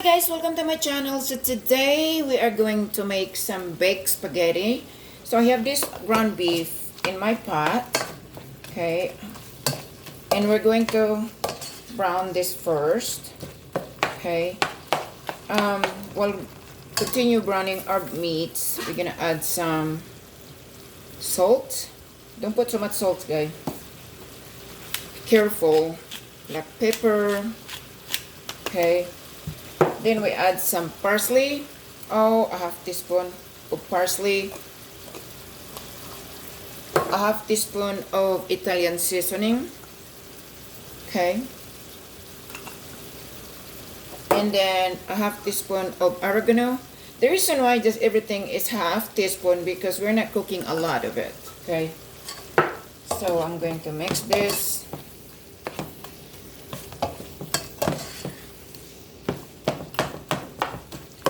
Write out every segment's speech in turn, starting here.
Hey guys, welcome to my channel. So today we are going to make some baked spaghetti. So I have this ground beef in my pot. Okay. And we're going to brown this first. Okay. We'll continue browning our meats. We're gonna add some salt. Don't put so much salt, guys. Careful. Black pepper. Okay. Then we add some parsley. Oh, a half teaspoon of parsley. A half teaspoon of Italian seasoning. Okay. And then a half teaspoon of oregano. The reason why just everything is half teaspoon because we're not cooking a lot of it. Okay. So I'm going to mix this.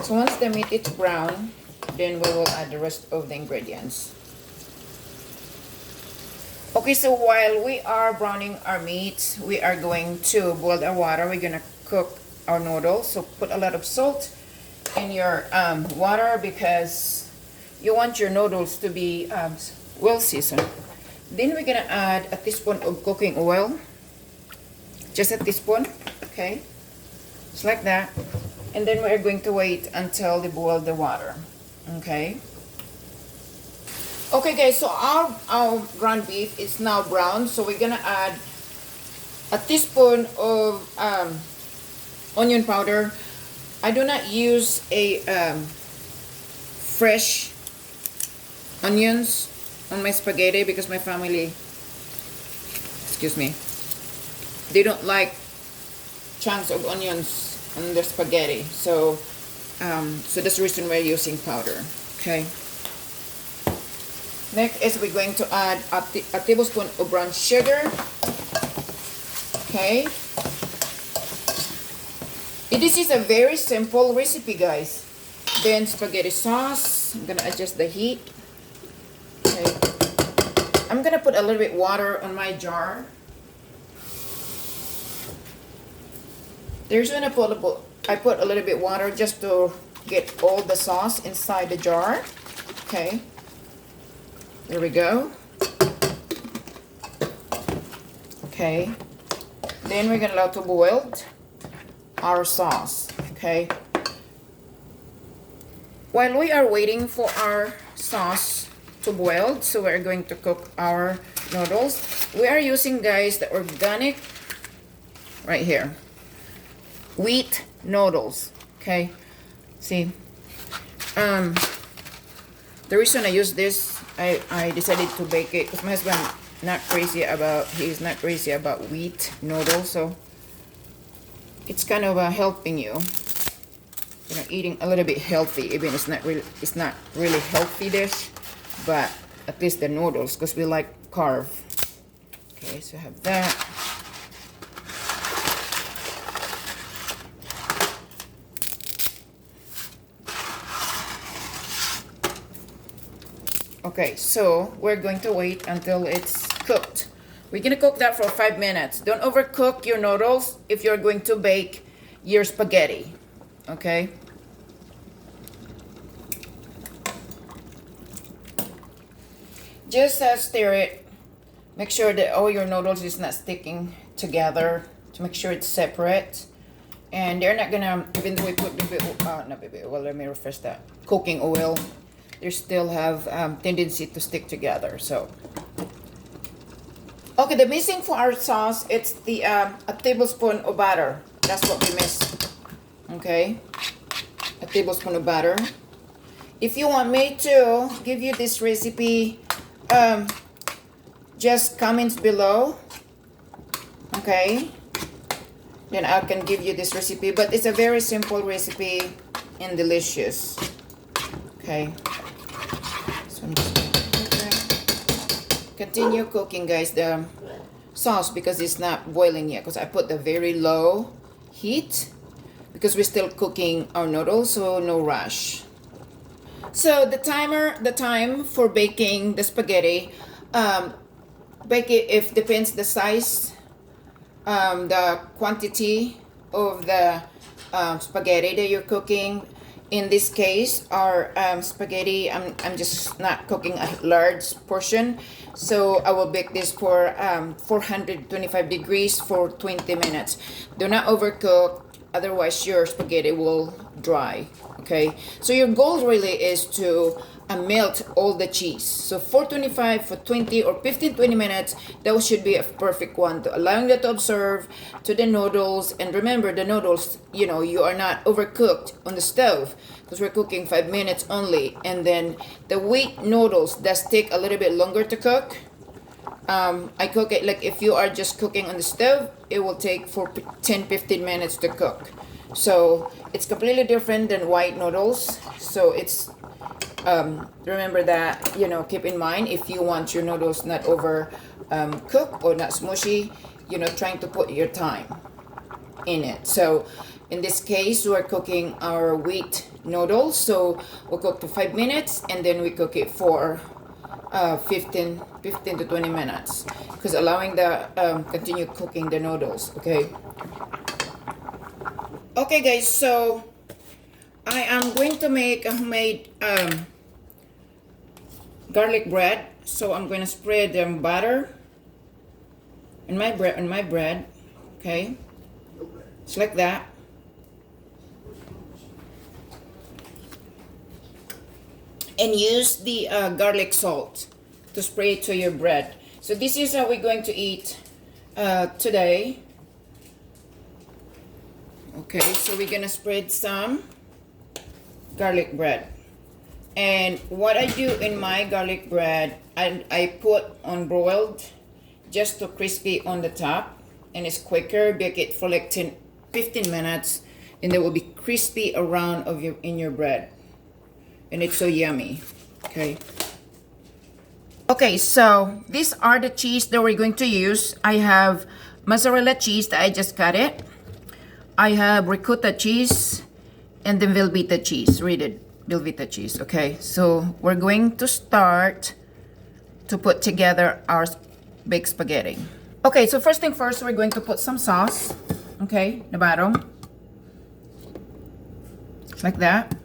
So once the meat is brown, then we will add the rest of the ingredients. Okay, so while we are browning our meat, we are going to boil our water. We're gonna cook our noodles. So put a lot of salt in your water because you want your noodles to be well seasoned. Then we're gonna add a teaspoon of cooking oil. Just a teaspoon, okay? Just like that. And then we're going to wait until they boil the water. Okay. Okay guys, so our ground beef is now brown. So we're gonna add a teaspoon of onion powder. I do not use a fresh onions on my spaghetti because my family, excuse me, they don't like chunks of onions on the spaghetti, so that's the reason we're using powder. Okay. Next is we're going to add a tablespoon of brown sugar. Okay. This is a very simple recipe, guys. Then spaghetti sauce. I'm gonna adjust the heat. Okay. I'm gonna put a little bit water on my jar. There's gonna I put a little bit water just to get all the sauce inside the jar. Okay. There we go. Okay. Then we're gonna allow to boil our sauce. Okay. While we are waiting for our sauce to boil, so we're going to cook our noodles. We are using, guys, the organic right here. Wheat noodles. Okay. See. The reason I use this, I decided to bake it because my husband he's not crazy about wheat noodles, so it's kind of helping you know, eating a little bit healthy, even it's not really healthy dish, but at least the noodles, because we like carb. Okay, so I have that. Okay, so we're going to wait until it's cooked. We're gonna cook that for 5 minutes. Don't overcook your noodles if you're going to bake your spaghetti. Okay? Just stir it. Make sure that all your noodles is not sticking together to make sure it's separate. And they're not gonna, even though we put well, let me refresh that. Cooking oil, they still have tendency to stick together. So okay, the missing for our sauce, it's the a tablespoon of butter. That's what we missed. Okay, a tablespoon of butter. If you want me to give you this recipe, just comments below. Okay, then I can give you this recipe, but it's a very simple recipe and delicious. Okay. Continue cooking, guys, the sauce because it's not boiling yet, because I put the very low heat because we're still cooking our noodles, so no rush. So the time for baking the spaghetti, bake it if depends the size, the quantity of the spaghetti that you're cooking. In this case, our spaghetti, I'm just not cooking a large portion. So I will bake this for 425 degrees for 20 minutes. Do not overcook, otherwise your spaghetti will dry. Okay, so your goal really is to melt all the cheese. So 425 for 20 or 15-20 minutes, that should be a perfect one, to allowing that to absorb to the noodles. And remember, the noodles, you know, you are not overcooked on the stove because we're cooking 5 minutes only. And then the wheat noodles does take a little bit longer to cook. I cook it like if you are just cooking on the stove, it will take for 10-15 minutes to cook. So it's completely different than white noodles. So it's remember that, you know, keep in mind, if you want your noodles not over cooked or not smushy, you know, trying to put your time in it. So in this case, we're cooking our wheat noodles, so we'll cook to 5 minutes and then we cook it for 15 to 20 minutes, because allowing the continue cooking the noodles. Okay guys, so I am going to make a homemade garlic bread. So I'm going to spread butter in my bread. Okay, it's like that. And use the garlic salt to spray it to your bread. So this is how we're going to eat today. Okay, so we're gonna spread some garlic bread. And what I do in my garlic bread, I put on broiled just to crispy on the top, and it's quicker. Bake it for like 10-15 minutes and they will be crispy around of in your bread, and it's so yummy. Okay, so these are the cheese that we're going to use. I have mozzarella cheese that I just cut it. I have ricotta cheese and then Velveeta cheese, Velveeta cheese. Okay, so we're going to start to put together our baked spaghetti. Okay, so first thing first, we're going to put some sauce, okay, the bottom, like that.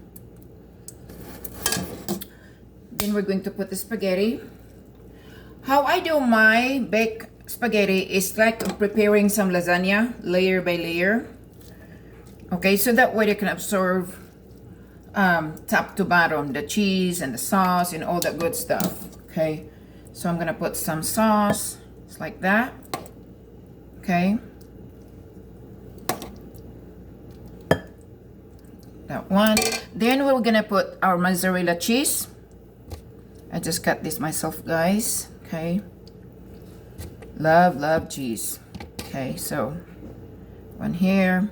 Then we're going to put the spaghetti. How I do my baked spaghetti is like preparing some lasagna, layer by layer. Okay, so that way they can absorb top to bottom, the cheese and the sauce and all that good stuff. Okay, so I'm gonna put some sauce, it's like that. Okay, that one. Then we're gonna put our mozzarella cheese. I just cut this myself, guys. Okay, love cheese. Okay, so one here.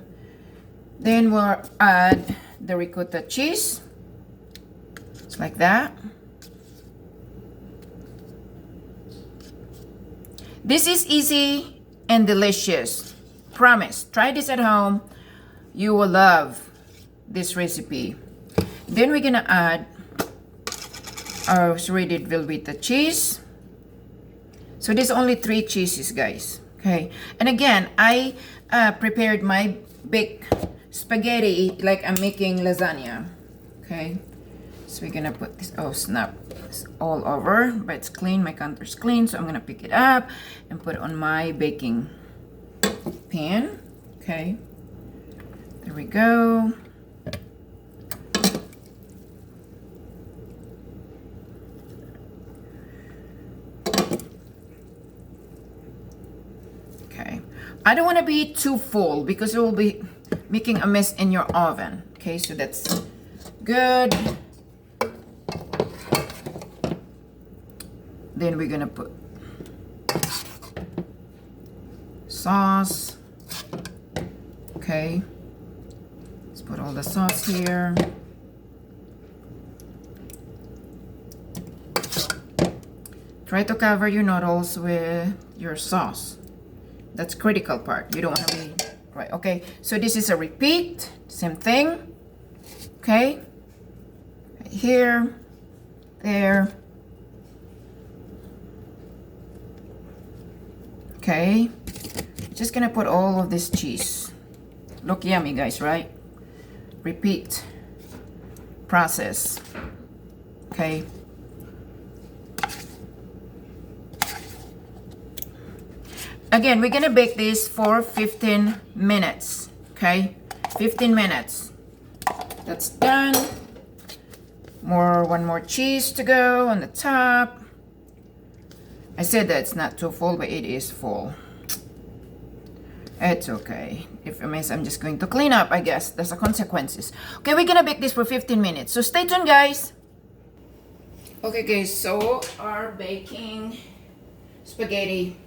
Then we'll add the ricotta cheese. It's like that. This is easy and delicious. Promise. Try this at home. You will love this recipe. Then we're gonna add our shredded Velveeta cheese. So there's only 3 cheeses, guys. Okay. And again, I prepared my baked spaghetti like I'm making lasagna. Okay, so we're gonna put this, oh snap, it's all over, but it's clean, my counter's clean, so I'm gonna pick it up and put it on my baking pan. Okay, there we go. Okay, I don't want to be too full because it will be making a mess in your oven. Okay, so that's good. Then we're gonna put sauce. Okay, let's put all the sauce here. Try to cover your noodles with your sauce. That's critical part. You don't want to be right. Okay, so this is a repeat, same thing. Okay, right here, there. Okay, just gonna put all of this cheese. Look yummy, guys, right? repeat process. Okay. Again, we're gonna bake this for 15 minutes. Okay, 15 minutes. That's done. One more cheese to go on the top. I said that it's not too full, but it is full. It's okay. If it means I'm just going to clean up, I guess. That's the consequences. Okay, we're gonna bake this for 15 minutes. So stay tuned, guys. Okay, guys, so our baking spaghetti,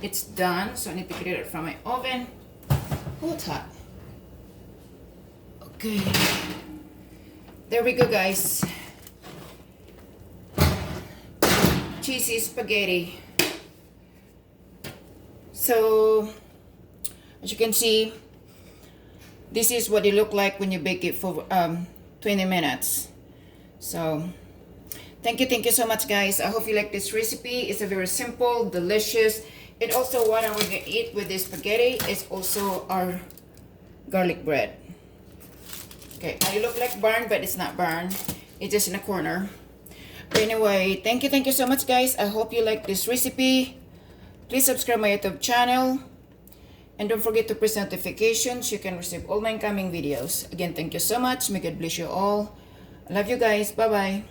it's done. So I need to get it from my oven. Oh, it's hot. Okay. There we go, guys. Cheesy spaghetti. So, as you can see, this is what it look like when you bake it for 20 minutes. So, thank you so much, guys. I hope you like this recipe. It's a very simple, delicious. And also what I'm gonna eat with this spaghetti is also our garlic bread. Okay, I look like burn, but it's not burn. It's just in a corner. But anyway, thank you so much, guys. I hope you like this recipe. Please subscribe my YouTube channel. And don't forget to press notifications. You can receive all my incoming videos. Again, thank you so much. May God bless you all. I love you guys. Bye-bye.